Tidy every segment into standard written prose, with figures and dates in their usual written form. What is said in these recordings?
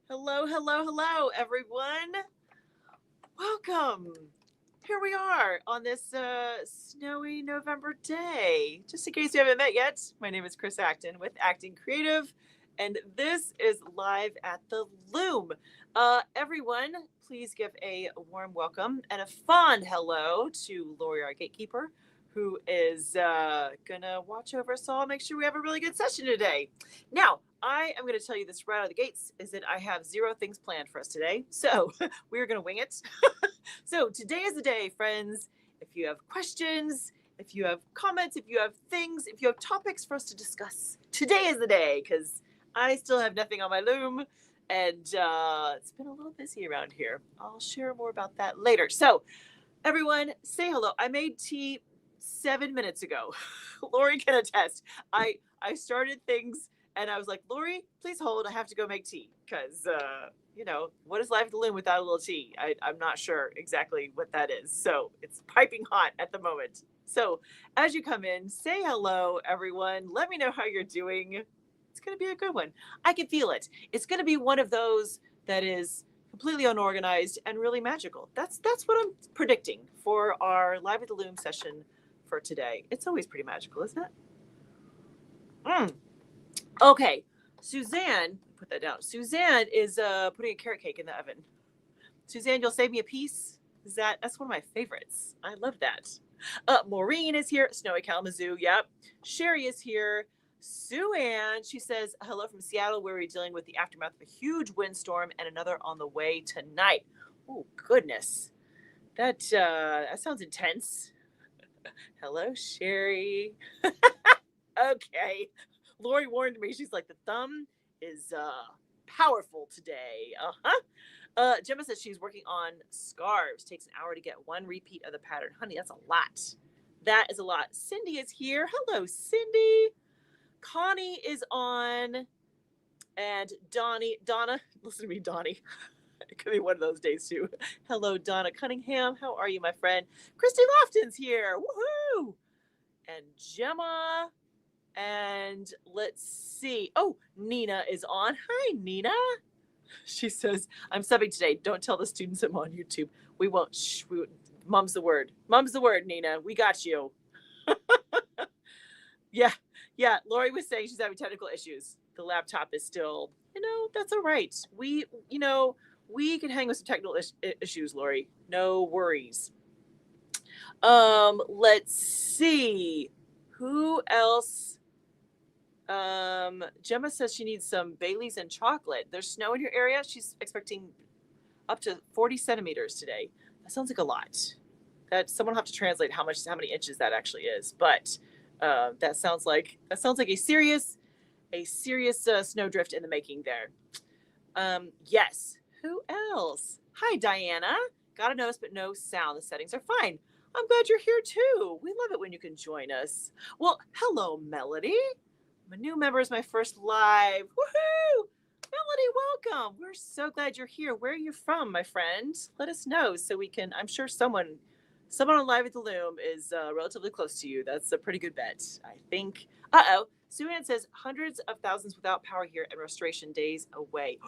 Hello, hello, hello, everyone. Welcome. Here we are on this snowy November day. Just in case you haven't met yet, my name is Chris Acton with Acting Creative, and this is live at the Loom. Everyone, please give a warm welcome and a fond hello to Lori, our gatekeeper, who is gonna watch over us all, make sure we have a really good session today. Now, I am going to tell you this right out of the gates is that I have zero things planned for us today. So we're going to wing it. So today is the day, friends. If you have questions, if you have comments, if you have things, if you have topics for us to discuss, today is the day because I still have nothing on my loom and it's been a little busy around here. I'll share more about that later. So everyone, say hello. I made tea 7 minutes ago. Lori can attest. I started things and I was like, Lori, please hold. I have to go make tea because, what is life at the Loom without a little tea? I'm not sure exactly what that is. So it's piping hot at the moment. So as you come in, say hello, everyone. Let me know how you're doing. It's going to be a good one. I can feel it. It's going to be one of those that is completely unorganized and really magical. That's what I'm predicting for our Live at the Loom session for today. It's always pretty magical, isn't it? Okay, Suzanne, put that down. Suzanne is putting a carrot cake in the oven. Suzanne, you'll save me a piece. That's one of my favorites. I love that. Maureen is here. Snowy Kalamazoo. Yep. Sherry is here. Sue Ann, she says, hello from Seattle, where we're dealing with the aftermath of a huge windstorm and another on the way tonight. Oh, goodness. That sounds intense. Hello, Sherry. Okay. Lori warned me. She's like, the thumb is powerful today. Gemma says she's working on scarves. Takes an hour to get one repeat of the pattern. Honey, that's a lot. That is a lot. Cindy is here. Hello, Cindy. Connie is on. And Donna, listen to me, Donnie. It could be one of those days too. Hello, Donna Cunningham. How are you, my friend? Christy Lofton's here. Woohoo! And Gemma. And let's see. Oh, Nina is on. Hi, Nina. She says, I'm subbing today. Don't tell the students I'm on YouTube. We won't. Shh, Mum's the word. Mum's the word, Nina. We got you. Yeah. Lori was saying she's having technical issues. The laptop is still, that's all right. We can hang with some technical issues, Lori. No worries. Let's see. Who else? Gemma says she needs some Baileys and chocolate. There's snow in your area. She's expecting up to 40 centimeters today. That sounds like a lot. That someone will have to translate how many inches that actually is. But that sounds like a serious snowdrift in the making there. Yes. Who else? Hi, Diana. Got a notice, but no sound. The settings are fine. I'm glad you're here too. We love it when you can join us. Well, hello, Melody. I'm a new member, is my first live. Woohoo! Melody, welcome. We're so glad you're here. Where are you from, my friend? Let us know so we can. I'm sure someone on Live at the Loom is relatively close to you. That's a pretty good bet, I think. Sue Ann says hundreds of thousands without power here and restoration days away.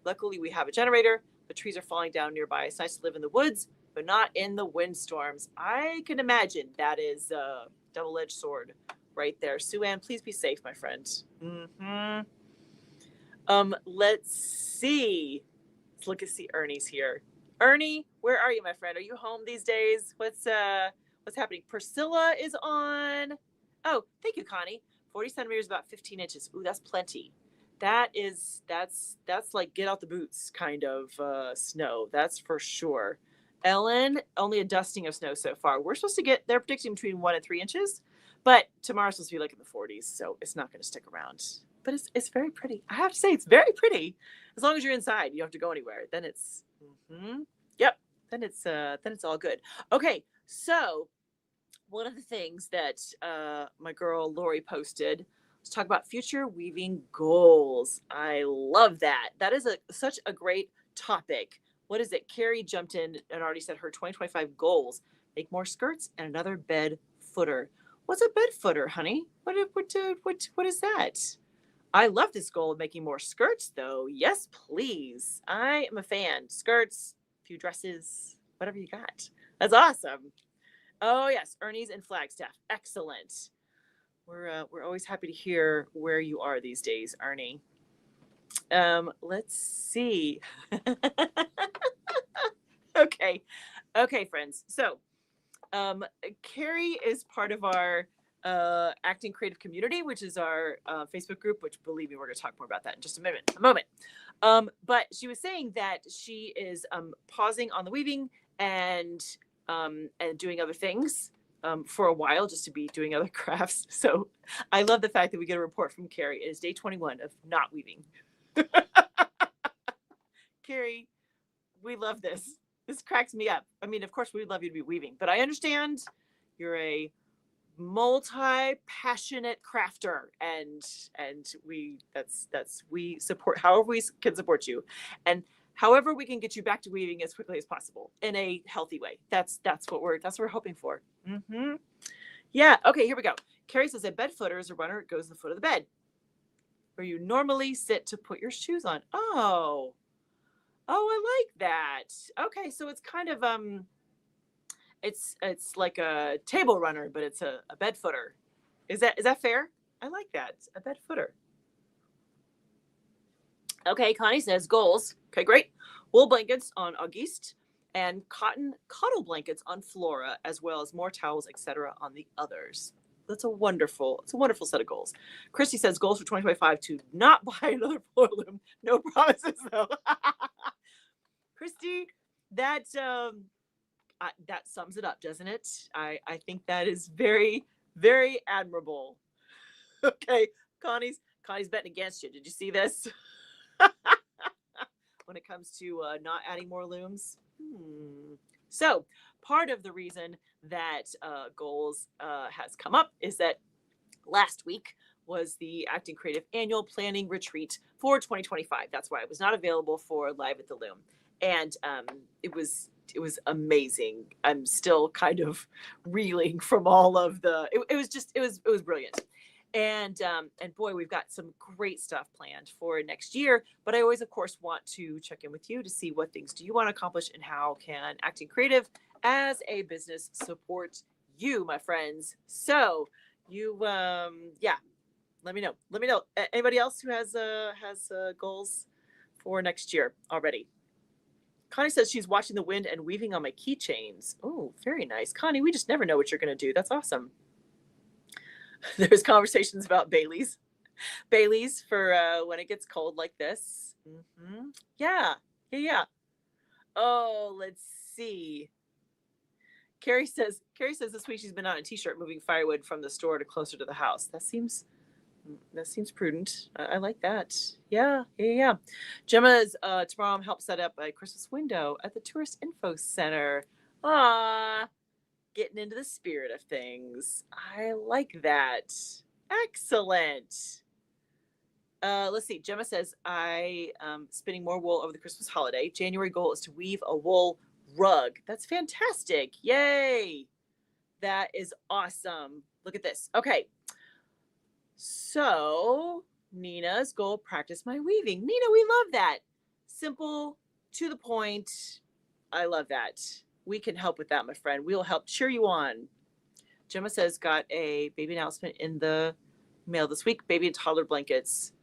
Luckily, we have a generator. The trees are falling down nearby. It's nice to live in the woods, but not in the windstorms. I can imagine that is a double-edged sword right there. Sue Ann, please be safe, my friend. Let's see. Let's see. Ernie's here. Ernie, where are you, my friend? Are you home these days? What's happening? Priscilla is on. Oh, thank you, Connie. 40 centimeters, about 15 inches. Ooh, that's plenty. That's like get out the boots kind of snow. That's for sure. Ellen, only a dusting of snow so far. We're supposed to get, they're predicting between 1 and 3 inches, but tomorrow's supposed to be like in the 40s, so it's not going to stick around. But it's very pretty. I have to say, it's very pretty. As long as you're inside, you don't have to go anywhere. Then it's, yep. Then it's all good. Okay, so one of the things that my girl Lori posted, let's talk about future weaving goals. I love that. That is such a great topic. What is it? Carrie jumped in and already said her 2025 goals: make more skirts and another bed footer. What's a bed footer, honey? What is that? I love this goal of making more skirts, though. Yes, please. I am a fan. Skirts, a few dresses, whatever you got. That's awesome. Oh yes, Ernie's in Flagstaff. Excellent. We're always happy to hear where you are these days, Ernie. Let's see. Okay, okay, friends. So, Carrie is part of our acting creative community, which is our Facebook group. Which, believe me, we're going to talk more about that in just a moment. But she was saying that she is pausing on the weaving and doing other things for a while, just to be doing other crafts. So I love the fact that we get a report from Carrie. It is day 21 of not weaving. Carrie, we love this. This cracks me up. I mean, of course, we'd love you to be weaving, but I understand you're a multi-passionate crafter, and we we support however we can support you, and however we can get you back to weaving as quickly as possible in a healthy way. That's what we're hoping for. Mm-hmm. Yeah. Okay. Here we go. Carrie says a bed footer is a runner. It goes to the foot of the bed, where you normally sit to put your shoes on. Oh, I like that. Okay, so it's kind of it's like a table runner, but it's a bed footer. Is that fair? I like that. A bed footer. Okay, Connie says goals. Okay, great. Wool blankets on Auguste and cotton cuddle blankets on Flora, as well as more towels, etc. on the others. It's a wonderful set of goals. Christy says goals for 2025 to not buy another floor loom. No promises though. Christy, that sums it up, doesn't it? I think that is very, very admirable. Okay, Connie's betting against you. Did you see this? When it comes to not adding more looms. So part of the reason that goals has come up is that last week was the Acting Creative Annual Planning Retreat for 2025. That's why I was not available for Live at the Loom. And it was amazing. I'm still kind of reeling from all of the. It was brilliant, and boy, we've got some great stuff planned for next year. But I always, of course, want to check in with you to see what things do you want to accomplish and how can Acting Creative as a business support you, my friends. So you, yeah, let me know. Let me know. Anybody else who has goals for next year already? Connie says she's watching the wind and weaving on my keychains. Oh, very nice. Connie, we just never know what you're going to do. That's awesome. There's conversations about Bailey's for when it gets cold like this. Mm-hmm. Yeah. Oh, let's see. Carrie says this week she's been on a t-shirt moving firewood from the store to closer to the house. That seems prudent. I like that. Yeah. Gemma's tomorrow helped set up a Christmas window at the Tourist Info Center. Ah, getting into the spirit of things. I like that. Excellent. Let's see. Gemma says I spinning more wool over the Christmas holiday. January goal is to weave a wool rug. That's fantastic. Yay. That is awesome. Look at this. Okay. So Nina's goal, practice my weaving. Nina, we love that. Simple, to the point. I love that. We can help with that, my friend. We'll help cheer you on. Gemma says got a baby announcement in the mail this week. Baby and toddler blankets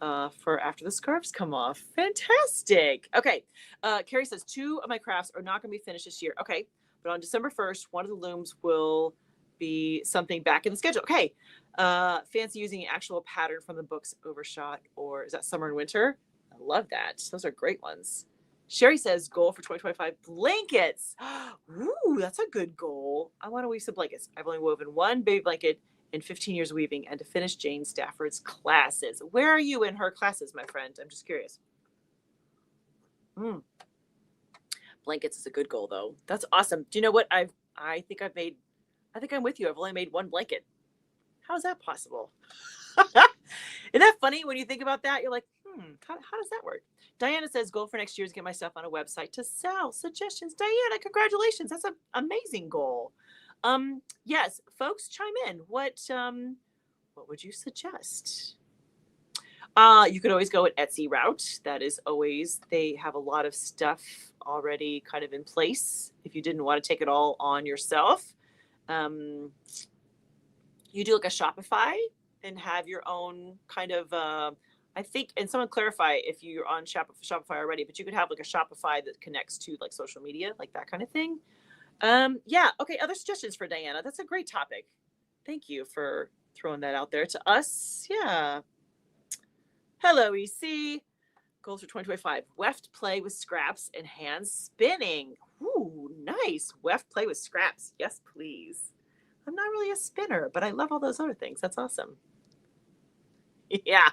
for after the scarves come off. Fantastic. Okay. Carrie says 2 of my crafts are not going to be finished this year. Okay. But on December 1st, one of the looms will be something back in the schedule. Okay. Fancy using an actual pattern from the books overshot, or is that summer and winter? I love that. Those are great ones. Sherry says goal for 2025 blankets. Ooh, that's a good goal. I want to weave some blankets. I've only woven one baby blanket in 15 years weaving and to finish Jane Stafford's classes. Where are you in her classes, my friend? I'm just curious. Blankets is a good goal though. That's awesome. Do you know what I think I'm with you. I've only made one blanket. How is that possible? Isn't that funny when you think about that? You're like, how does that work? Diana says goal for next year is get my stuff on a website to sell. Suggestions. Diana, congratulations. That's an amazing goal. Yes, folks, chime in. What would you suggest? You could always go an Etsy route. That is always, they have a lot of stuff already kind of in place. If you didn't want to take it all on yourself, um, you do like a Shopify and have your own kind of, I think, and someone clarify if you're on Shopify already, but you could have like a Shopify that connects to like social media, like that kind of thing. Yeah. Okay. Other suggestions for Diana. That's a great topic. Thank you for throwing that out there to us. Yeah. Hello, EC. Goals for 2025. Weft play with scraps and hand spinning. Ooh, nice. Weft play with scraps. Yes, please. I'm not really a spinner, but I love all those other things. That's awesome. Yeah.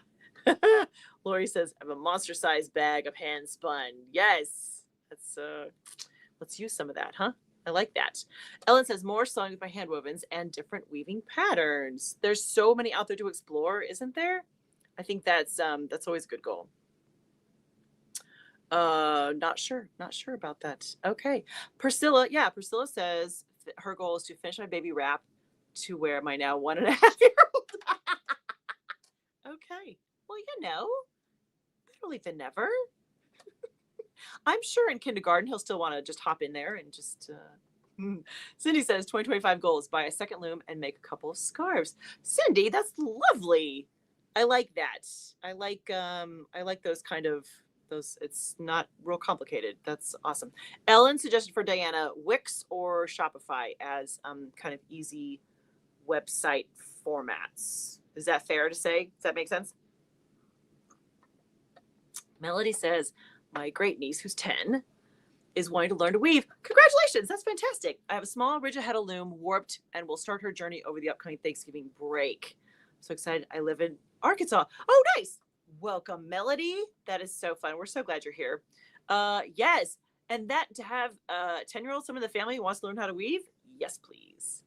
Lori says, I have a monster sized bag of hand spun. Yes. Let's use some of that, huh? I like that. Ellen says, more sewing with my hand wovens and different weaving patterns. There's so many out there to explore, isn't there? I think that's always a good goal. Not sure about that. Okay. Priscilla says her goal is to finish my baby wrap to wear my now 1.5-year-old. Okay. Well, better late than never. I'm sure in kindergarten he'll still want to just hop in there and just Cindy says 2025 goals: buy a second loom and make a couple of scarves. Cindy, that's lovely. I like that. I like those kind of those. It's not real complicated. That's awesome. Ellen suggested for Diana Wix or Shopify as kind of easy website formats. Is that fair to say? Does that make sense? Melody says, my great niece, who's 10, is wanting to learn to weave. Congratulations. That's fantastic. I have a small rigid heddle loom, warped, and will start her journey over the upcoming Thanksgiving break. I'm so excited. I live in Arkansas. Oh, nice. Welcome, Melody. That is so fun. We're so glad you're here. Yes. And that to have a 10-year-old, someone in the family who wants to learn how to weave? Yes, please.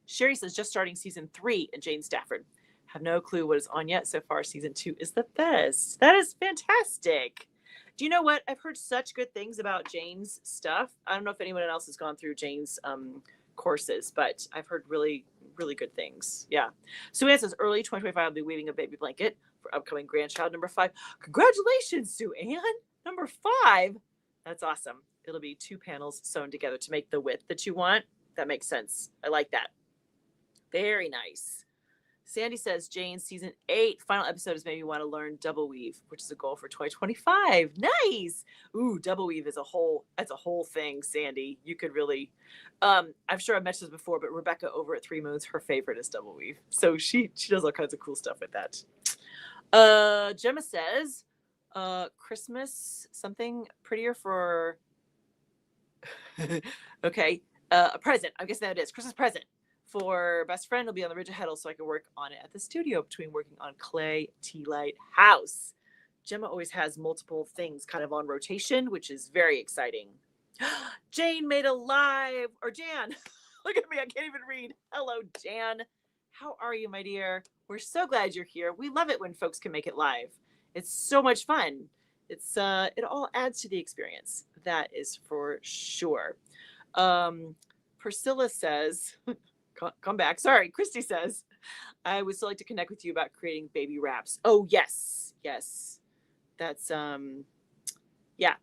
Sherry says, just starting season 3 in Jane Stafford. Have no clue what is on yet. So far, season 2 is the best. That is fantastic. Do you know what? I've heard such good things about Jane's stuff. I don't know if anyone else has gone through Jane's courses, but I've heard really, really good things. Yeah. Sue-Ann says, early 2025, I'll be weaving a baby blanket for upcoming grandchild number 5. Congratulations, Sue-Ann. Number 5. That's awesome. It'll be 2 panels sewn together to make the width that you want. That makes sense. I like that. Very nice. Sandy says, Jane, season 8, final episode has made me want to learn double weave, which is a goal for 2025. Nice. Ooh, double weave is that's a whole thing, Sandy. You could really, I'm sure I've mentioned this before, but Rebecca over at 3 Moons, her favorite is double weave. So she does all kinds of cool stuff with that. Gemma says, Christmas, something prettier for, okay, a present. I guess that it is. Christmas present. For best friend will be on the rigid heddle so I can work on it at the studio between working on clay tea light house. Gemma always has multiple things kind of on rotation, which is very exciting. Jane made a live, or Jan, look at me, I can't even read. Hello, Jan. How are you, my dear? We're so glad you're here. We love it when folks can make it live. It's so much fun. It's it all adds to the experience. That is for sure. Priscilla says, come back. Sorry. Christy says, I would still like to connect with you about creating baby wraps. Oh, yes. Yes. That's, yeah.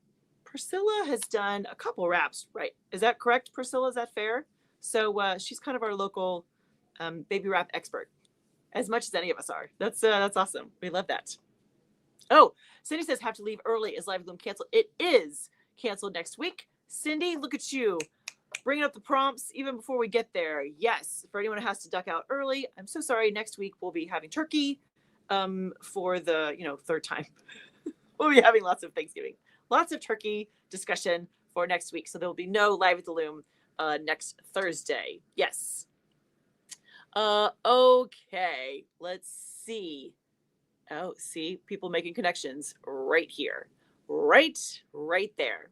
Priscilla has done a couple wraps, right? Is that correct, Priscilla? Is that fair? So she's kind of our local baby wrap expert, as much as any of us are. That's awesome. We love that. Oh, Cindy says, have to leave early. Is Live Loom canceled? It is canceled next week. Cindy, look at you. Bringing up the prompts even before we get there. Yes, for anyone who has to duck out early, I'm so sorry. Next week we'll be having turkey for the 3rd time. We'll be having lots of Thanksgiving, lots of turkey discussion for next week. So there will be no Live at the Loom next Thursday. Yes. Okay, let's see. Oh, see, people making connections right here, right there.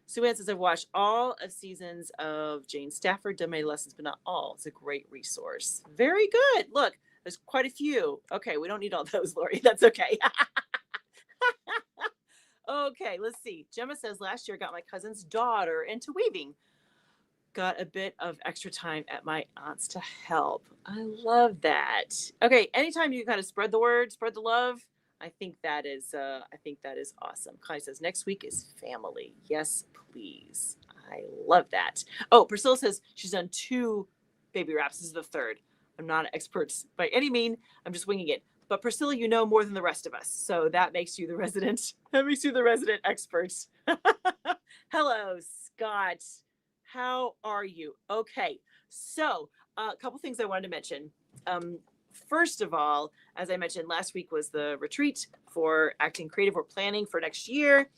Sue-Ann says, I've watched all of seasons of Jane Stafford, done many lessons, but not all. It's a great resource. Very good. Look, there's quite a few. Okay, we don't need all those, Lori. That's okay. Okay, let's see. Gemma says, last year I got my cousin's daughter into weaving. Got a bit of extra time at my aunt's to help. I love that. Okay, anytime you kind of spread the word, spread the love, I think that is awesome. Connie says next week is family. Yes, please. I love that. Oh, Priscilla says she's done 2 baby wraps. This is the 3rd. I'm not an expert by any mean. I'm just winging it. But Priscilla, you know more than the rest of us, so that makes you the resident. That makes you the resident expert. Hello, Scott. How are you? Okay, so a couple things I wanted to mention. First of all, as I mentioned, last week was the retreat for Acting Creative. We're planning for next year.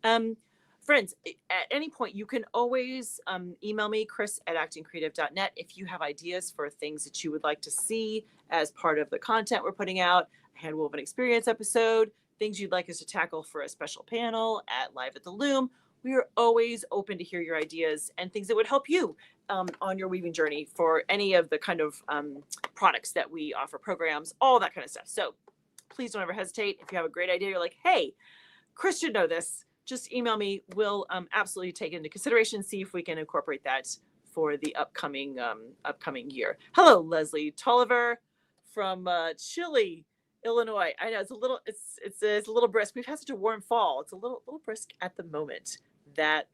Friends, at any point, you can always email me, chris@actingcreative.net, if you have ideas for things that you would like to see as part of the content we're putting out, a Handwoven Experience episode, things you'd like us to tackle for a special panel at Live at the Loom. We are always open to hear your ideas and things that would help you on your weaving journey for any of the kind of products that we offer, programs, all that kind of stuff. So please don't ever hesitate. If you have a great idea, you're like, hey, Chris should know this, just email me. We'll absolutely take it into consideration, see if we can incorporate that for the upcoming year. Hello, Leslie Tolliver from Chile, Illinois. I know it's a little brisk. We've had such a warm fall. It's a little brisk at the moment. That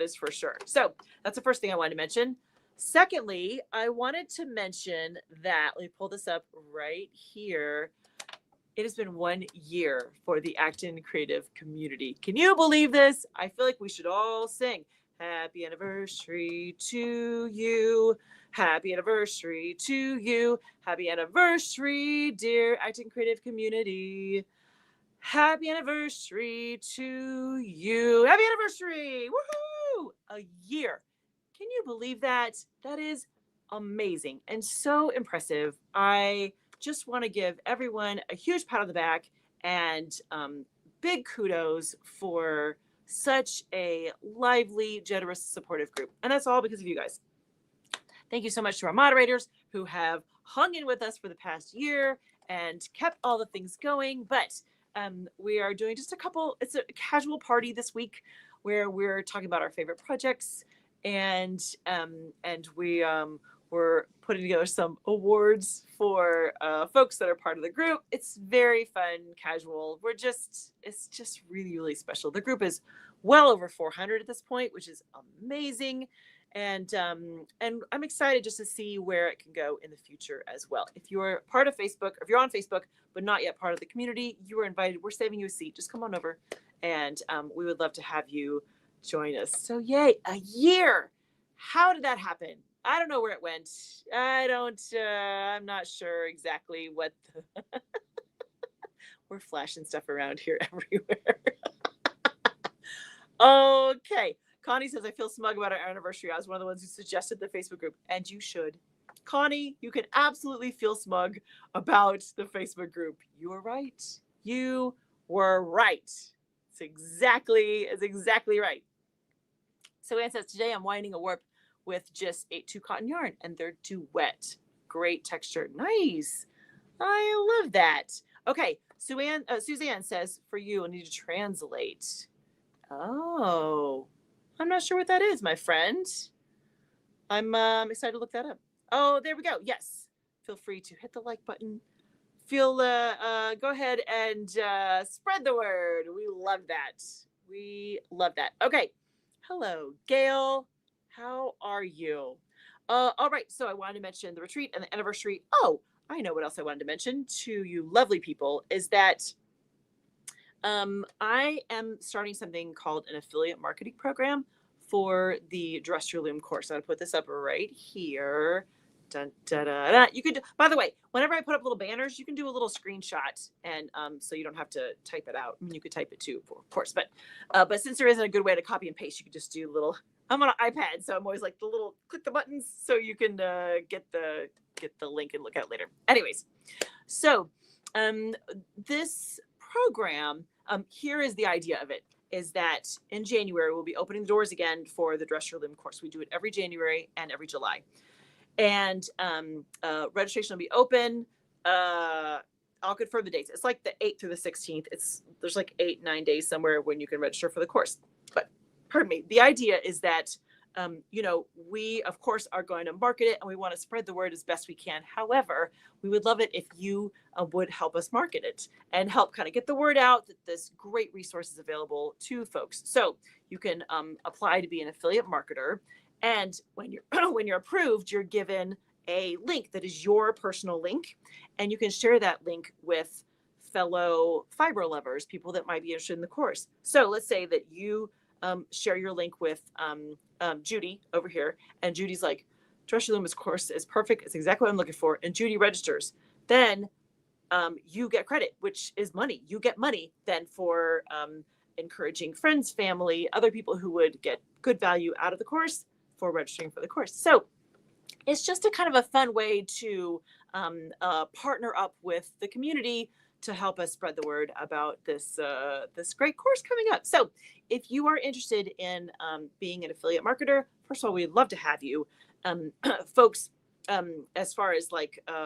is for sure. So that's the first thing I wanted to mention. Secondly, I wanted to mention that, let me pull this up right here. It has been 1 year for the Acton Creative community. Can you believe this? I feel like we should all sing happy anniversary to you. Happy anniversary to you. Happy anniversary, dear Acton Creative community. Happy anniversary to you. Happy anniversary. Woohoo! A year. Can you believe that? That is amazing and so impressive. I just want to give everyone a huge pat on the back and big kudos for such a lively, generous, supportive group. And that's all because of you guys. Thank you so much to our moderators who have hung in with us for the past year and kept all the things going. But we are doing just it's a casual party this week where we're talking about our favorite projects, and we're putting together some awards for folks that are part of the group. It's very fun, casual. It's just really, really special. The group is well over 400 at this point, which is amazing. And I'm excited just to see where it can go in the future as well. If you're part of Facebook, or if you're on Facebook, but not yet part of the community, you are invited. We're saving you a seat. Just come on over, and we would love to have you join us. So yay, a year. How did that happen? I don't know where it went. I'm not sure exactly what we're flashing stuff around here everywhere. Okay. Connie says, I feel smug about our anniversary. I was one of the ones who suggested the Facebook group, and you should. Connie, you can absolutely feel smug about the Facebook group. You were right. You were right. It's exactly right. So Anne says, today I'm winding a warp with just 8/2 cotton yarn, and they're duet. Great texture. Nice. I love that. Okay. Suzanne says, for you, I need to translate. Oh, I'm not sure what that is, my friend. I'm excited to look that up. Oh, there we go. Yes. Feel free to hit the like button. Go ahead and spread the word. We love that. Okay. Hello, Gail. How are you? All right. So I wanted to mention the retreat and the anniversary. Oh, I know what else I wanted to mention to you lovely people is that I am starting something called an affiliate marketing program for the Dress Your Loom course. I'm going to put this up right here. Dun, da, da, da. You could, by the way, whenever I put up little banners, you can do a little screenshot, and so you don't have to type it out. I mean, you could type it too, of course, but since there isn't a good way to copy and paste, you could just do little. I'm on an iPad, so I'm always like click the buttons so you can get the link and look at it later. Anyways, so this program, here is the idea of it, is that in January, we'll be opening the doors again for the Dress Your Loom course. We do it every January and every July. And registration will be open. I'll confirm the dates. It's like the 8th through the 16th. There's like 8-9 days somewhere when you can register for the course. But pardon me. The idea is that we of course are going to market it and we want to spread the word as best we can. However, we would love it if you would help us market it and help kind of get the word out that this great resource is available to folks. So you can apply to be an affiliate marketer, and when you're when you're approved, you're given a link that is your personal link, and you can share that link with fellow fiber lovers, people that might be interested in the course. So let's say that you share your link with Judy over here, and Judy's like, Dress Loom's course is perfect. It's exactly what I'm looking for. And Judy registers. Then you get credit, which is money. You get money then for encouraging friends, family, other people who would get good value out of the course for registering for the course. So it's just a kind of a fun way to partner up with the community to help us spread the word about this great course coming up. So if you are interested in being an affiliate marketer, first of all, we'd love to have you. Folks, as far as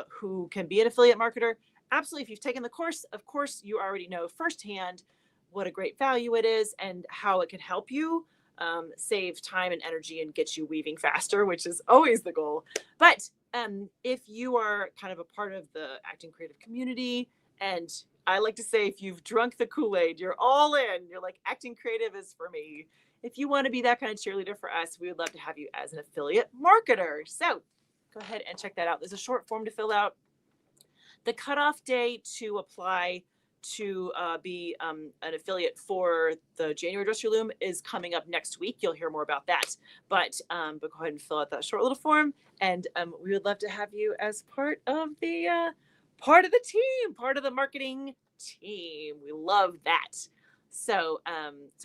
who can be an affiliate marketer, absolutely. If you've taken the course, of course, you already know firsthand what a great value it is and how it can help you save time and energy and get you weaving faster, which is always the goal. But if you are kind of a part of the Acting Creative community, and I like to say, if you've drunk the Kool-Aid, you're all in. You're like, Acting Creative is for me. If you want to be that kind of cheerleader for us, we would love to have you as an affiliate marketer. So go ahead and check that out. There's a short form to fill out. The cutoff day to apply to be an affiliate for the January Dress Your Loom is coming up next week. You'll hear more about that. But go ahead and fill out that short little form, and we would love to have you as part of the team, part of the marketing team. We love that. So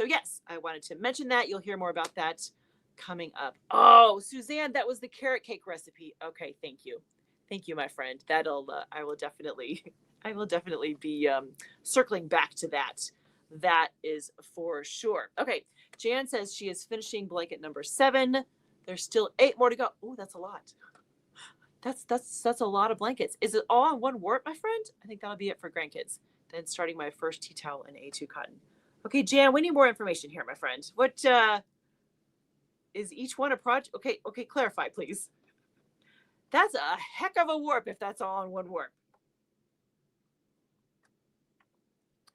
yes, I wanted to mention that. You'll hear more about that coming up. Oh, Suzanne, that was the carrot cake recipe. Okay, thank you, my friend. That'll I will definitely be circling back to that. That is for sure. Okay, Jan says she is finishing blanket number 7. There's still 8 more to go. Oh, that's a lot. That's a lot of blankets. Is it all on one warp, my friend? I think that'll be it for grandkids. Then starting my first tea towel in A2 cotton. Okay, Jan, we need more information here, my friend. What is each one a project? Okay, clarify, please. That's a heck of a warp if that's all on one warp.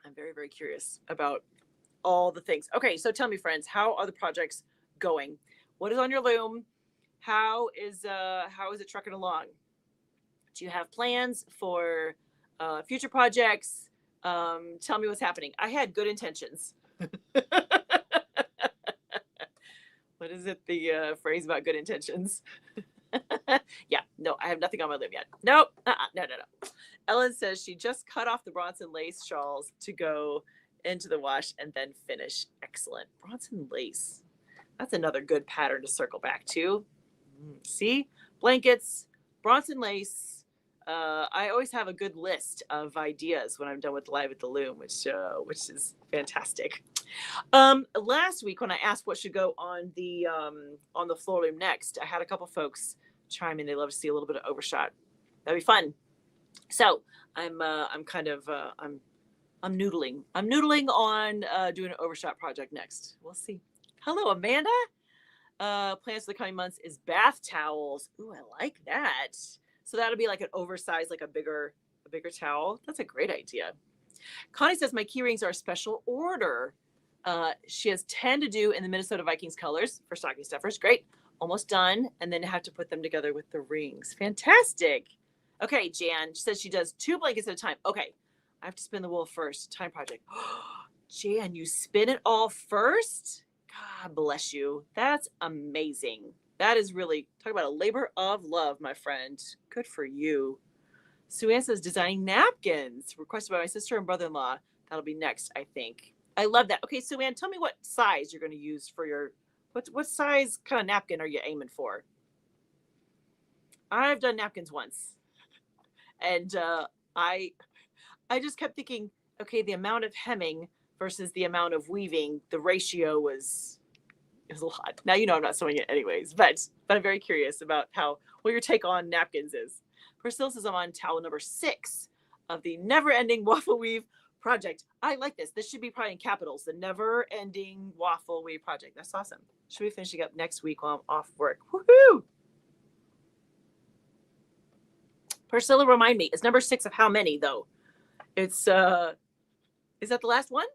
I'm very, very curious about all the things. Okay, so tell me, friends, how are the projects going? What is on your loom? How is it trucking along? Do you have plans for future projects? Tell me what's happening. I had good intentions. What is it? The phrase about good intentions? Yeah, no, I have nothing on my loom yet. Nope. No. Ellen says she just cut off the Bronson lace shawls to go into the wash and then finish. Excellent. Bronson lace. That's another good pattern to circle back to. See, blankets, Bronson lace. I always have a good list of ideas when I'm done with Live at the Loom, which is fantastic. Last week when I asked what should go on the floor loom next, I had a couple folks chime in. They love to see a little bit of overshot. That'd be fun. So I'm noodling. I'm noodling on doing an overshot project next. We'll see. Hello, Amanda. Plans for the coming months is bath towels. Ooh, I like that. So that'll be like an oversized, like a bigger towel. That's a great idea. Connie says my key rings are a special order. She has 10 to do in the Minnesota Vikings colors for stocking stuffers. Great. Almost done. And then have to put them together with the rings. Fantastic. Okay, Jan says she does 2 blankets at a time. Okay, I have to spin the wool first. Time project. Jan, you spin it all first? God bless you. That's amazing. That is really, talk about a labor of love, my friend. Good for you. Sue Ann says designing napkins, requested by my sister and brother-in-law. That'll be next, I think. I love that. Okay, Sue Ann, tell me what size you're going to use for your, what size kind of napkin are you aiming for? I've done napkins once. And I just kept thinking, okay, the amount of hemming versus the amount of weaving, the ratio was a lot. Now, I'm not sewing it anyways, but I'm very curious about what your take on napkins is. Priscilla says I'm on towel number 6 of the never-ending waffle weave project. I like this. This should be probably in capitals. The never ending waffle weave project. That's awesome. Should be finishing up next week while I'm off work. Woohoo! Priscilla, remind me, it's number 6 of how many though? It's is that the last one?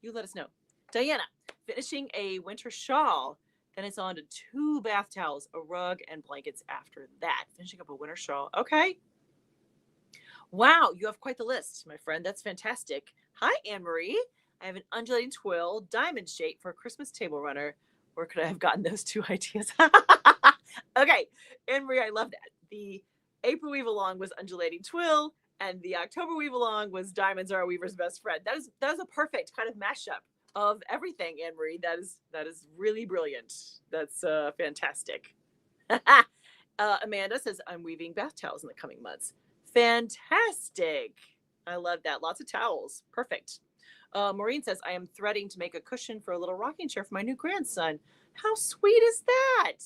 You let us know. Diana, finishing a winter shawl. Then it's on to 2 bath towels, a rug, and blankets after that. Finishing up a winter shawl. Okay. Wow, you have quite the list, my friend. That's fantastic. Hi, Anne-Marie. I have an undulating twill, diamond shape for a Christmas table runner. Where could I have gotten those 2 ideas? Okay, Anne-Marie, I love that. The April weave along was undulating twill, and the October weave along was diamonds are a weaver's best friend. That is a perfect kind of mashup of everything, Anne-Marie. That is really brilliant. That's fantastic. Amanda says, I'm weaving bath towels in the coming months. Fantastic. I love that. Lots of towels. Perfect. Maureen says, I am threading to make a cushion for a little rocking chair for my new grandson. How sweet is that?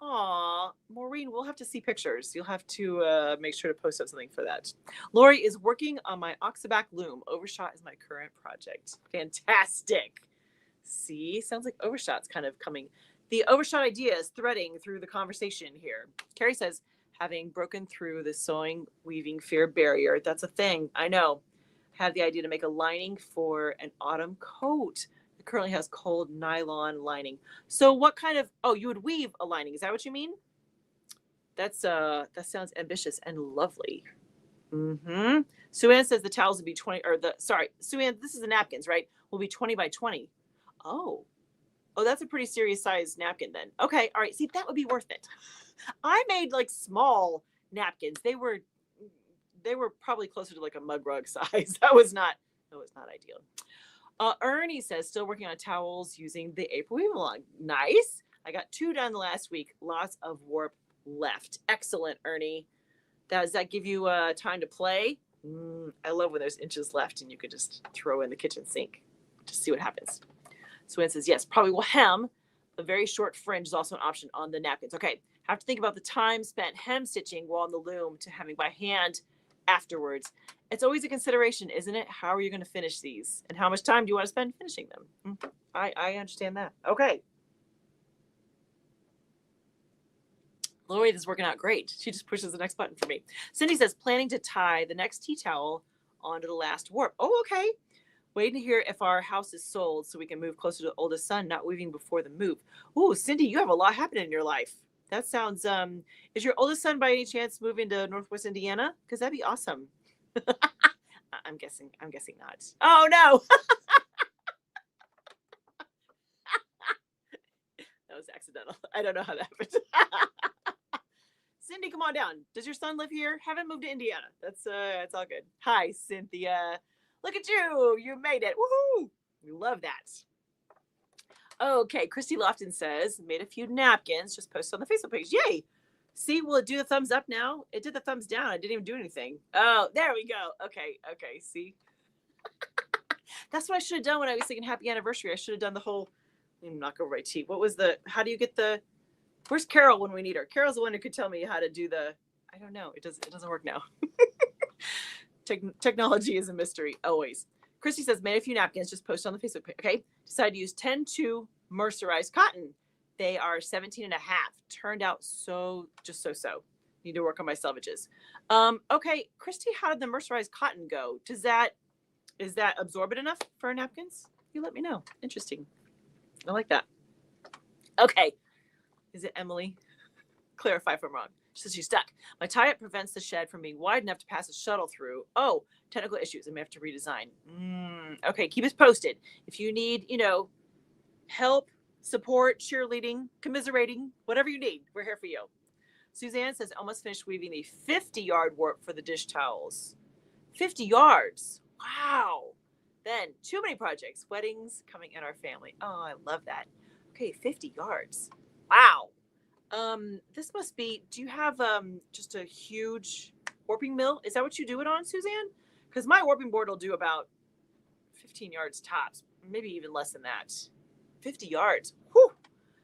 Aw, Maureen, we'll have to see pictures. You'll have to make sure to post up something for that. Lori is working on my Oxaback loom. Overshot is my current project. Fantastic. See, sounds like Overshot's kind of coming. The Overshot idea is threading through the conversation here. Carrie says, having broken through the sewing weaving fear barrier. That's a thing. I know. Had the idea to make a lining for an autumn coat. It currently has cold nylon lining. So what kind of, oh, you would weave a lining. Is that what you mean? That sounds ambitious and lovely. Mm-hmm. Sue-Ann says the towels would be 20, Sue-Ann, this is the napkins, right? Will be 20 by 20. Oh, that's a pretty serious size napkin then. Okay. All right. See, that would be worth it. I made like small napkins. They were probably closer to like a mug rug size. That was not ideal. Ernie says, still working on towels using the April weave along. Nice. I got 2 done last week. Lots of warp left. Excellent, Ernie. Does that give you time to play? I love when there's inches left and you could just throw in the kitchen sink. Just see what happens. Swin says, yes, probably will hem. A very short fringe is also an option on the napkins. Okay. Have to think about the time spent hem stitching while on the loom to hemming by hand afterwards. It's always a consideration, isn't it? How are you going to finish these? And how much time do you want to spend finishing them? I understand that. Okay. Lori, this is working out great. She just pushes the next button for me. Cindy says, planning to tie the next tea towel onto the last warp. Oh, okay. Waiting to hear if our house is sold so we can move closer to the oldest son, not weaving before the move. Ooh, Cindy, you have a lot happening in your life. That sounds, is your oldest son by any chance moving to Northwest Indiana? Because that'd be awesome. I'm guessing not. Oh, no. That was accidental. I don't know how that happened. Cindy, come on down. Does your son live here? Haven't moved to Indiana. That's all good. Hi, Cynthia. Look at you. You made it. Woohoo. We love that. Okay, Christy Lofton says, made a few napkins, just posted on the Facebook page. Yay! See, will it do the thumbs up now? It did the thumbs down. I didn't even do anything. Oh, there we go. Okay, see? That's what I should have done when I was singing Happy Anniversary. I should have done the whole, knock over my teeth. What was how do you get where's Carol when we need her? Carol's the one who could tell me how to do I don't know. It doesn't work now. Technology is a mystery, always. Christy says, made a few napkins, just posted on the Facebook page. Okay. Decided to use 10-2 mercerized cotton. They are 17 and a half. Turned out so. Need to work on my selvages. Okay. Christy, how did the mercerized cotton go? Is that absorbent enough for napkins? You let me know. Interesting. I like that. Okay. Is it Emily? Clarify if I'm wrong. She says she's stuck. My tie-up prevents the shed from being wide enough to pass a shuttle through. Oh, technical issues. I may have to redesign. Okay, keep us posted. If you need, help, support, cheerleading, commiserating, whatever you need, we're here for you. Suzanne says, almost finished weaving the 50-yard warp for the dish towels. 50 yards. Wow. Then, too many projects. Weddings coming in our family. Oh, I love that. Okay, 50 yards. Wow. This must be, do you have just a huge warping mill? Is that what you do it on, Suzanne? Because my warping board will do about 15 yards tops, maybe even less than that. 50 yards. Whew.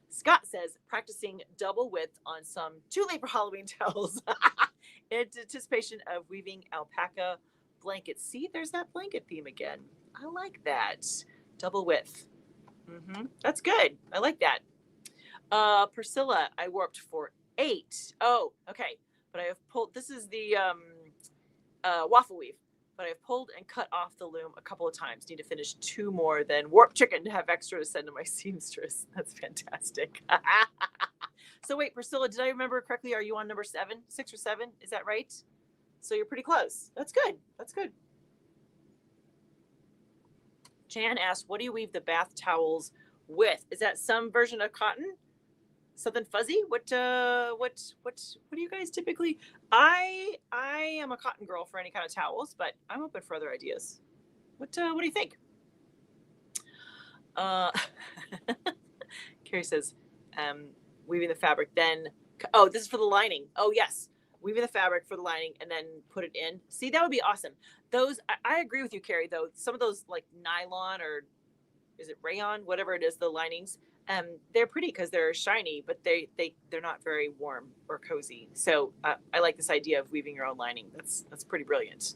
Scott says, practicing double width on some too late for Halloween towels in anticipation of weaving alpaca blanket. See, there's that blanket theme again. I like that. Double width. That's good. I like that. Priscilla, I warped for 8. Oh, okay. But I have pulled, this is the waffle weave, but I've pulled and cut off the loom a couple of times. Need to finish 2 more, then warp chicken to have extra to send to my seamstress. That's fantastic. So wait, Priscilla, did I remember correctly? Are you on number 7, 6 or 7? Is that right? So you're pretty close. That's good. That's good. Jan asked, what do you weave the bath towels with? Is that some version of cotton? Something fuzzy? What do you guys typically? I am a cotton girl for any kind of towels, but I'm open for other ideas. What do you think? Carrie says, weaving the fabric, then this is for the lining. Oh yes, weaving the fabric for the lining and then put it in. See, that would be awesome. Those I agree with you, Carrie, though. Some of those like nylon or is it rayon, whatever it is, the linings, they're pretty because they're shiny, but they're not very warm or cozy. So I like this idea of weaving your own lining. That's pretty brilliant.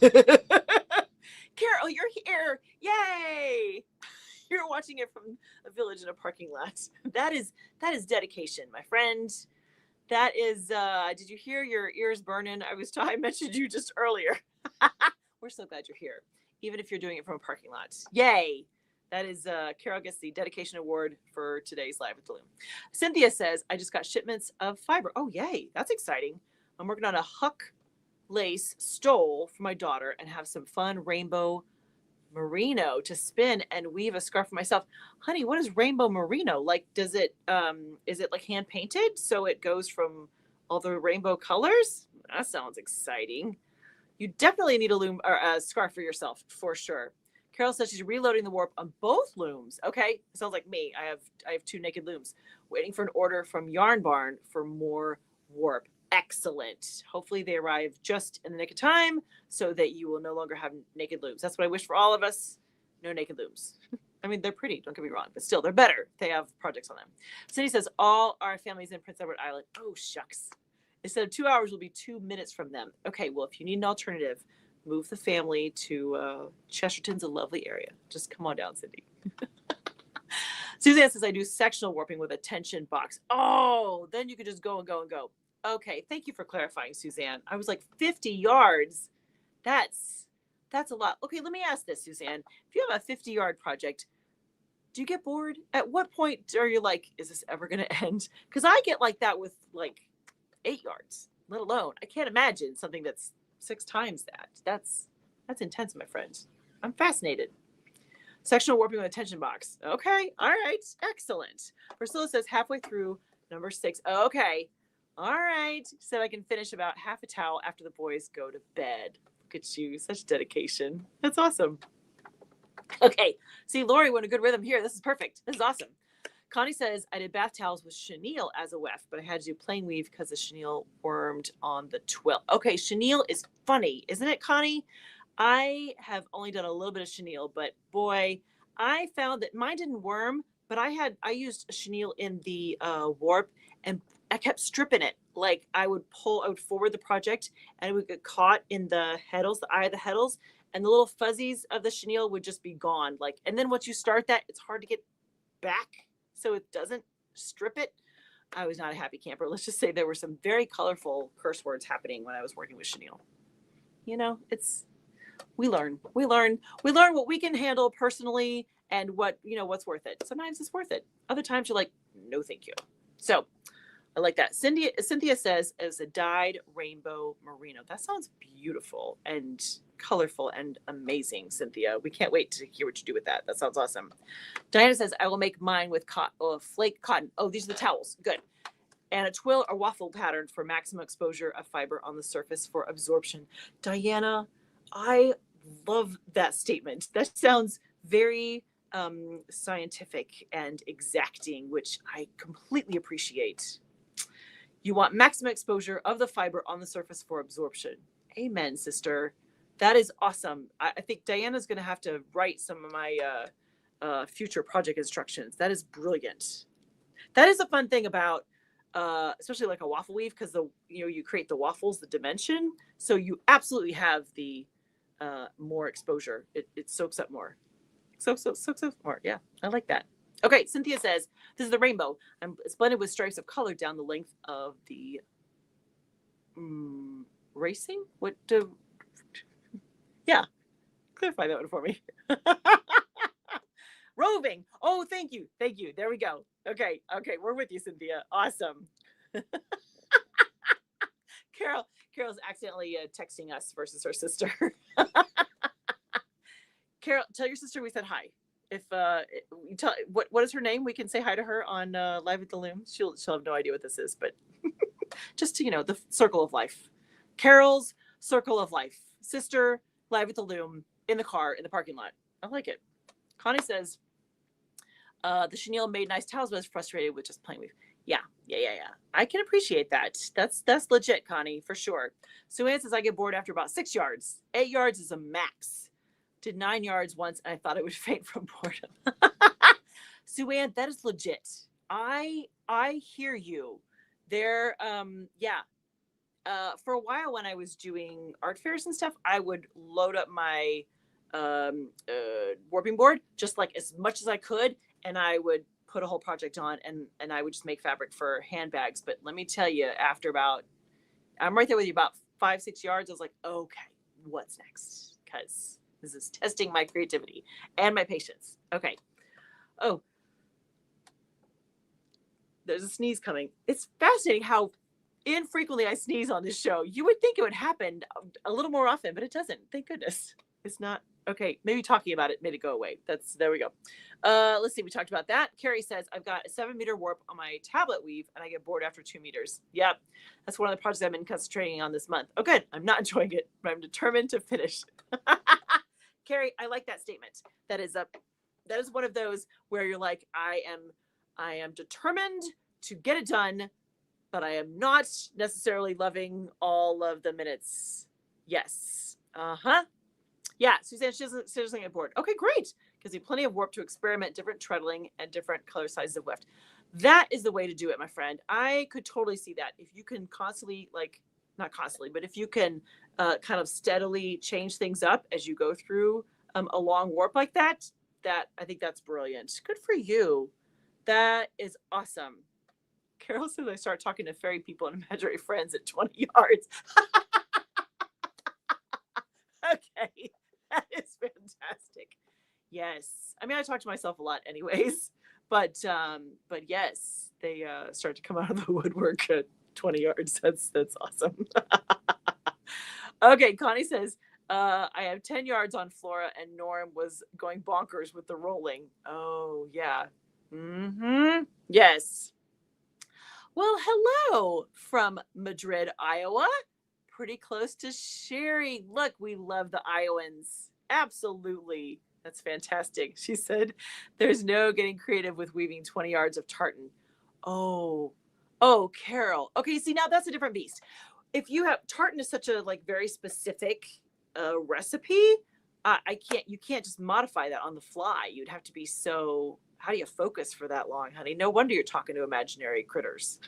Carol, you're here. Yay. You're watching it from a village in a parking lot. That is dedication, my friend. That is, did you hear your ears burning? I mentioned you just earlier. We're so glad you're here, even if you're doing it from a parking lot. Yay. That is, Carol gets the dedication award for today's Live with the Loom. Cynthia says, I just got shipments of fiber. Oh, yay. That's exciting. I'm working on a Huck lace stole for my daughter and have some fun rainbow merino to spin and weave a scarf for myself. Honey, what is rainbow merino? Like, is it like hand painted? So it goes from all the rainbow colors? That sounds exciting. You definitely need a loom or a scarf for yourself for sure. Carol says she's reloading the warp on both looms. Okay. Sounds like me. I have 2 naked looms waiting for an order from Yarn Barn for more warp. Excellent. Hopefully they arrive just in the nick of time so that you will no longer have naked looms. That's what I wish for all of us. No naked looms. I mean, they're pretty, don't get me wrong, but still they're better. They have projects on them. Cindy says all our families in Prince Edward Island. Oh, shucks. Instead of 2 hours, will be 2 minutes from them. Okay, well, if you need an alternative, move the family to Chesterton's a lovely area. Just come on down, Cindy. Suzanne says I do sectional warping with a tension box. Oh, then you could just go and go and go. Okay, thank you for clarifying, Suzanne. I was like 50 yards. That's a lot. Okay, let me ask this, Suzanne. If you have a 50-yard project, do you get bored? At what point are you like, is this ever going to end? Because I get like that with like 8 yards, let alone. I can't imagine something that's 6 times that. That's intense, my friend. I'm fascinated. Sectional warping with a tension box. Okay, all right, excellent. Priscilla says halfway through number 6. Okay. All right. Said I can finish about half a towel after the boys go to bed. Look at you. Such dedication. That's awesome. Okay. See, Lori went a good rhythm here. This is perfect. This is awesome. Connie says, I did bath towels with chenille as a weft, but I had to do plain weave because the chenille wormed on the twill. Okay. Chenille is funny, isn't it, Connie? I have only done a little bit of chenille, but boy, I found that mine didn't worm, but I used chenille in the warp and I kept stripping it. Like I would forward the project and it would get caught in the heddles, the eye of the heddles, and the little fuzzies of the chenille would just be gone. Like, and then once you start that, it's hard to get back so it doesn't strip it. I was not a happy camper. Let's just say there were some very colorful curse words happening when I was working with chenille. You know, we learn what we can handle personally and what's worth it. Sometimes it's worth it. Other times you're like, no, thank you. So I like that. Cynthia says as a dyed rainbow merino. That sounds beautiful and colorful and amazing, Cynthia. We can't wait to hear what you do with that. That sounds awesome. Diana says, I will make mine with flake cotton. Oh, these are the towels. Good. And a twill or waffle pattern for maximum exposure of fiber on the surface for absorption. Diana, I love that statement. That sounds very scientific and exacting, which I completely appreciate. You want maximum exposure of the fiber on the surface for absorption. Amen, sister. That is awesome. I think Diana's going to have to write some of my future project instructions. That is brilliant. That is a fun thing about, especially like a waffle weave, because you create the waffles, the dimension. So you absolutely have the more exposure. It soaks up more. Soaks up more. Yeah, I like that. Okay, Cynthia says, this is the rainbow. It's blended with stripes of color down the length of the racing? What do... Yeah, clarify that one for me. Roving. Oh, thank you. Thank you. There we go. Okay, we're with you, Cynthia. Awesome. Carol's accidentally texting us versus her sister. Carol, tell your sister we said hi. If you tell what is her name, we can say hi to her on Live at the Loom. She'll have no idea what this is, but just to, the circle of life. Carol's circle of life. Sister, Live at the Loom, in the car, in the parking lot. I like it. Connie says, the chenille made nice towels, but was frustrated with just plain weave. Yeah. I can appreciate that. That's legit, Connie, for sure. Sue Ann says, I get bored after about 6 yards. 8 yards is a max. Did 9 yards once, and I thought I would faint from boredom. Sue Ann, that is legit. I hear you. There, for a while when I was doing art fairs and stuff, I would load up my warping board just like as much as I could, and I would put a whole project on, and I would just make fabric for handbags. But let me tell you, after about, I'm right there with you, about 5-6 yards, I was like, okay, what's next? Because this is testing my creativity and my patience. Okay. Oh, there's a sneeze coming. It's fascinating how infrequently I sneeze on this show. You would think it would happen a little more often, but it doesn't. Thank goodness. It's not. Okay, maybe talking about it made it go away. There we go. Let's see. We talked about that. Carrie says, I've got a 7-meter warp on my tablet weave, and I get bored after 2 meters. Yep. That's one of the projects I've been concentrating on this month. Oh, good. I'm not enjoying it, but I'm determined to finish. Carrie, I like that statement. That is one of those where you're like, I am determined to get it done, but I am not necessarily loving all of the minutes. Yes. Yeah, Suzanne, she doesn't get bored. Okay, great. Gives you plenty of warp to experiment, different treadling, and different color sizes of weft. That is the way to do it, my friend. I could totally see that. If you can constantly, not constantly, but if you can kind of steadily change things up as you go through a long warp like that, I think that's brilliant. Good for you. That is awesome. Carol says I start talking to fairy people and imaginary friends at 20 yards. Okay, that is fantastic. Yes, I mean, I talk to myself a lot anyways, but yes, they start to come out of the woodwork at 20 yards. That's awesome. Okay, Connie says, I have 10 yards on Flora, and Norm was going bonkers with the rolling. Oh, yeah. Yes. Well, hello from Madrid, Iowa. Pretty close to Sherry. Look, we love the Iowans. Absolutely. That's fantastic. She said, there's no getting creative with weaving 20 yards of tartan. Oh, Carol. Okay, see, now that's a different beast. If you have, tartan is such a very specific recipe. You can't just modify that on the fly. You'd have to be so, how do you focus for that long, honey? No wonder you're talking to imaginary critters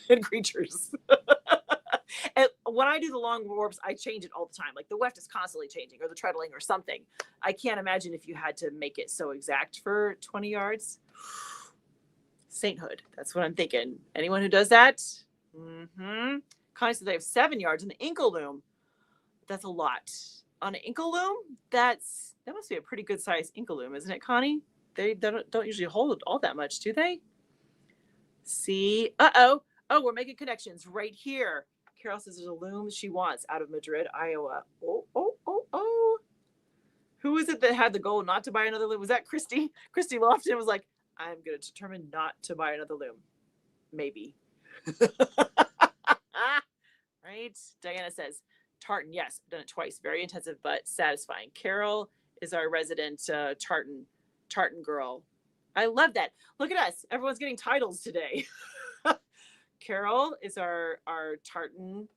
and creatures. And when I do the long warps, I change it all the time. Like the weft is constantly changing, or the treadling or something. I can't imagine if you had to make it so exact for 20 yards. Sainthood. That's what I'm thinking. Anyone who does that? Connie says they have 7 yards in the inkle loom. That's a lot. On an inkle loom, that must be a pretty good size inkle loom, isn't it, Connie? They don't usually hold all that much, do they? See? Oh, we're making connections right here. Carol says there's a loom she wants out of Madrid, Iowa. Oh. Who is it that had the goal not to buy another loom? Was that Christy? Christy Lofton was like, I'm going to determine not to buy another loom. Maybe. Right? Diana says, tartan, yes, I've done it twice. Very intensive, but satisfying. Carol is our resident tartan girl. I love that. Look at us. Everyone's getting titles today. Carol is our tartan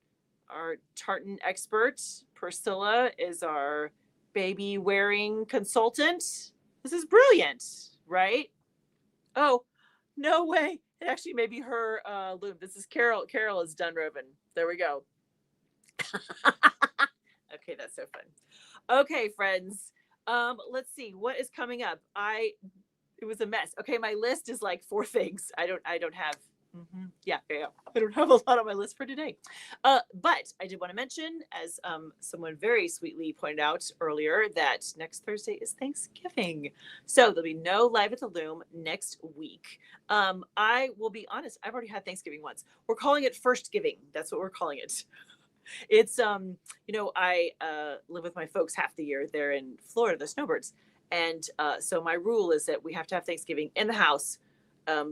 expert. Priscilla is our baby wearing consultant. This is brilliant, right? Oh, no way. It actually may be her loom. This is Carol. Carol is done roving. There we go. Okay, that's so fun. Okay, friends. Let's see what is coming up. It was a mess. Okay, my list is like 4 things. I don't have. Yeah, yeah. I don't have a lot on my list for today. But I did want to mention, as someone very sweetly pointed out earlier, that next Thursday is Thanksgiving. So there'll be no Live at the Loom next week. I will be honest, I've already had Thanksgiving once. We're calling it First Giving. That's what we're calling it. It's I live with my folks half the year. They're in Florida, the snowbirds. And so my rule is that we have to have Thanksgiving in the house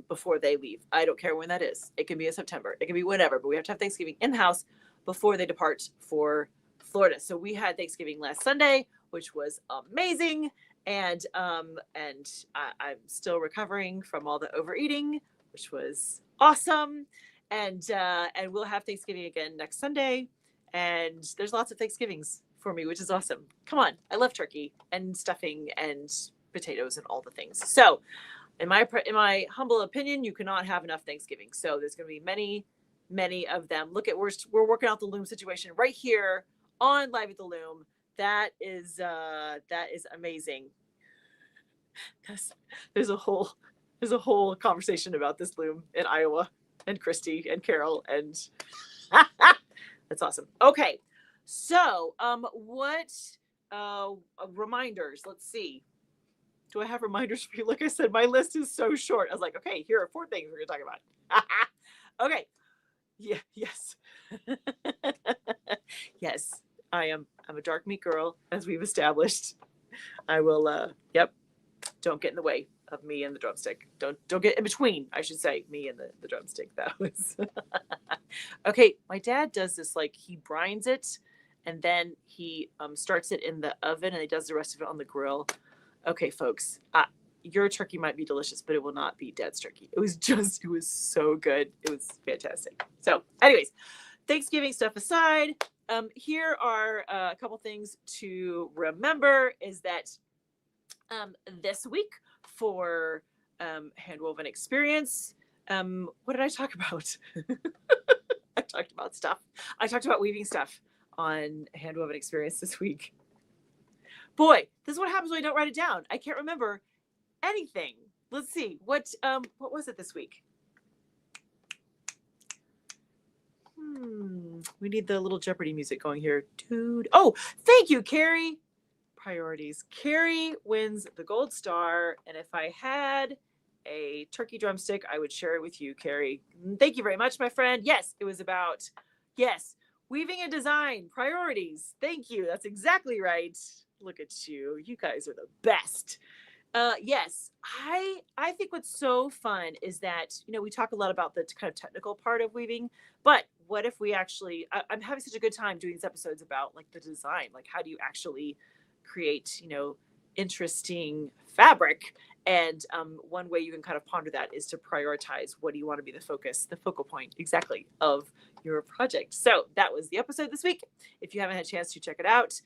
before they leave. I don't care when that is. It can be in September. It can be whatever, but we have to have Thanksgiving in the house before they depart for Florida. So we had Thanksgiving last Sunday, which was amazing. And I'm still recovering from all the overeating, which was awesome. And we'll have Thanksgiving again next Sunday. And there's lots of Thanksgivings for me, which is awesome. Come on. I love turkey and stuffing and potatoes and all the things. So in my humble opinion, you cannot have enough Thanksgiving. So there's going to be many of them. Look at, we're working out the Loom situation right here on Live at the Loom. That is amazing. There's a whole conversation about this Loom in Iowa and Christy and Carol and that's awesome. Okay. So, what reminders? Let's see. Do I have reminders for you? Like I said, my list is so short. I was like, okay, here are 4 things we're going to talk about. Okay. Yeah. Yes. Yes. I'm a dark meat girl, as we've established. I will, yep. Don't get in the way of me and the drumstick. Don't get in between, I should say, me and the drumstick. That was okay. My dad does this, like, he brines it and then he starts it in the oven and he does the rest of it on the grill. Okay, folks, your turkey might be delicious, but it will not be Dad's turkey. It was so good. It was fantastic. So anyways, Thanksgiving stuff aside, here are a couple things to remember is that this week for Handwoven Experience, what did I talk about? I talked about stuff. I talked about weaving stuff on Handwoven Experience this week. Boy, this is what happens when I don't write it down. I can't remember anything. Let's see. What was it this week? We need the little Jeopardy music going here. Dude. Oh, thank you, Carrie. Priorities. Carrie wins the gold star. And if I had a turkey drumstick, I would share it with you, Carrie. Thank you very much, my friend. Yes, it was about, weaving and design. Priorities. Thank you. That's exactly right. Look at you. You guys are the best. Yes, I think what's so fun is that, we talk a lot about the kind of technical part of weaving, but what if we actually, I'm having such a good time doing these episodes about like the design, like how do you actually create, interesting fabric. And one way you can kind of ponder that is to prioritize what do you want to be the focal point exactly of your project. So that was the episode this week. If you haven't had a chance to check it out,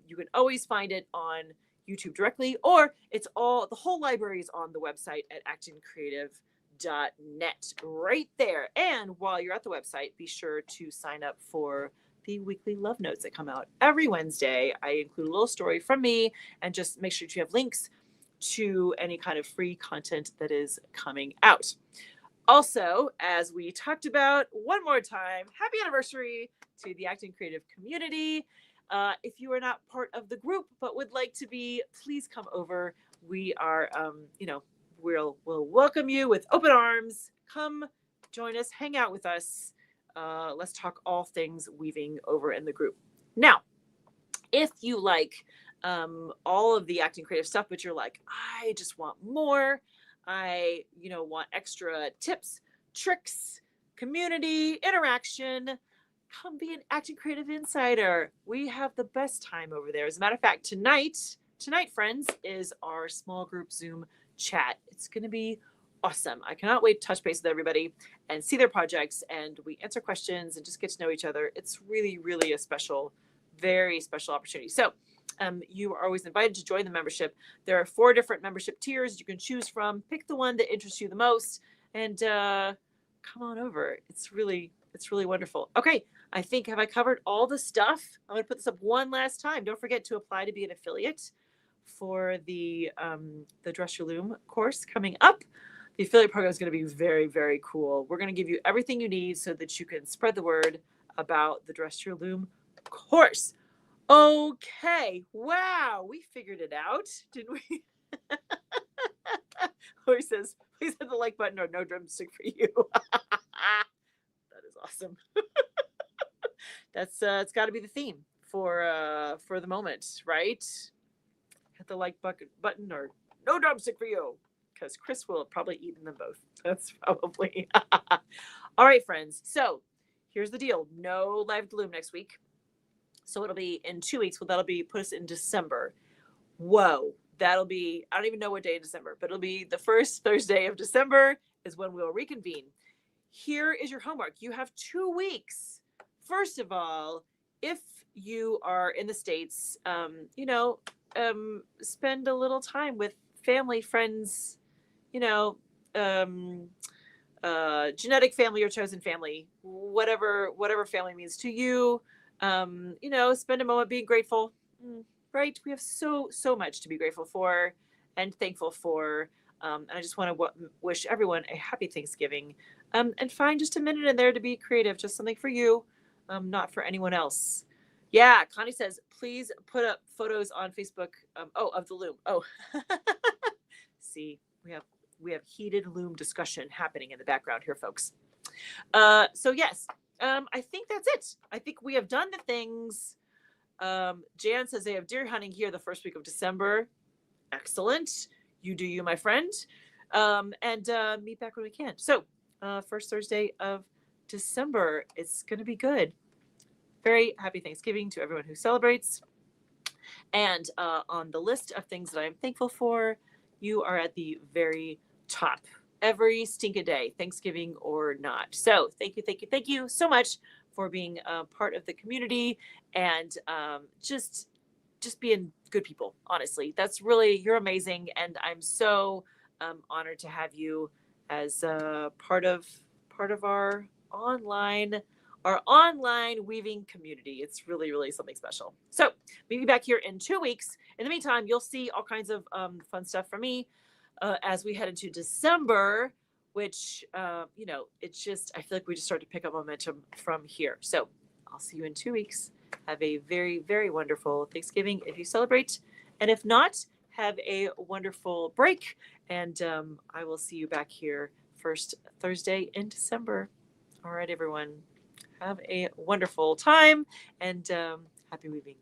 you can always find it on YouTube directly, or the whole library is on the website at actoncreative.net right there. And while you're at the website, be sure to sign up for the weekly love notes that come out every Wednesday. I include a little story from me and just make sure you have links to any kind of free content that is coming out. Also, as we talked about one more time, happy anniversary to the Acting Creative community. If you are not part of the group but would like to be, please come over. We are, we'll welcome you with open arms. Come join us, hang out with us. Let's talk all things weaving over in the group. Now, if you like all of the Acting Creative stuff, but you're like, I just want more. I, want extra tips, tricks, community, interaction. Come be an Acting Creative Insider. We have the best time over there. As a matter of fact, tonight, friends, is our small group Zoom chat. It's going to be awesome. I cannot wait to touch base with everybody and see their projects, and we answer questions and just get to know each other. It's really, really a special, very special opportunity. So you are always invited to join the membership. There are 4 different membership tiers you can choose from. Pick the one that interests you the most and come on over. It's really wonderful. Okay, I think, have I covered all the stuff? I'm going to put this up one last time. Don't forget to apply to be an affiliate for the Dress Your Loom course coming up. The affiliate program is going to be very, very cool. We're going to give you everything you need so that you can spread the word about the Dress Your Loom course. Okay. Wow. We figured it out, didn't we? Lori says, please hit the like button or no drumstick for you. That is awesome. That's it's got to be the theme for the moment, right? Hit the like button or no drumstick for you, because Chris will have probably eaten them both. That's probably. All right, friends. So here's the deal: no live Loom next week, so it'll be in 2 weeks. Well, that'll be put us in December. Whoa, that'll be, I don't even know what day in December, but it'll be the first Thursday of December is when we'll reconvene. Here is your homework. You have 2 weeks. First of all, if you are in the States, spend a little time with family, friends, genetic family or chosen family, whatever family means to you. Spend a moment being grateful. Right? We have so much to be grateful for and thankful for. And I just want to wish everyone a happy Thanksgiving. And find just a minute in there to be creative, just something for you, not for anyone else. Yeah, Connie says, please put up photos on Facebook. Of the Loom. Oh, see, we have heated Loom discussion happening in the background here, folks. So yes, I think that's it. I think we have done the things. Jan says they have deer hunting here the first week of December. Excellent. You do you, my friend. And meet back when we can. So first Thursday of December. It's going to be good. Very happy Thanksgiving to everyone who celebrates. And on the list of things that I'm thankful for, you are at the very top every stinking day, Thanksgiving or not. So thank you so much for being a part of the community and just being good people. Honestly, that's really, you're amazing, and I'm so honored to have you as part of our online weaving community. It's really, really something special. So meet me back here in 2 weeks. In the meantime, you'll see all kinds of fun stuff from me as we head into December, which, it's just, I feel like we just start to pick up momentum from here. So I'll see you in 2 weeks. Have a very, very wonderful Thanksgiving if you celebrate. And if not, have a wonderful break. And I will see you back here first Thursday in December. All right, everyone. Have a wonderful time and happy weaving.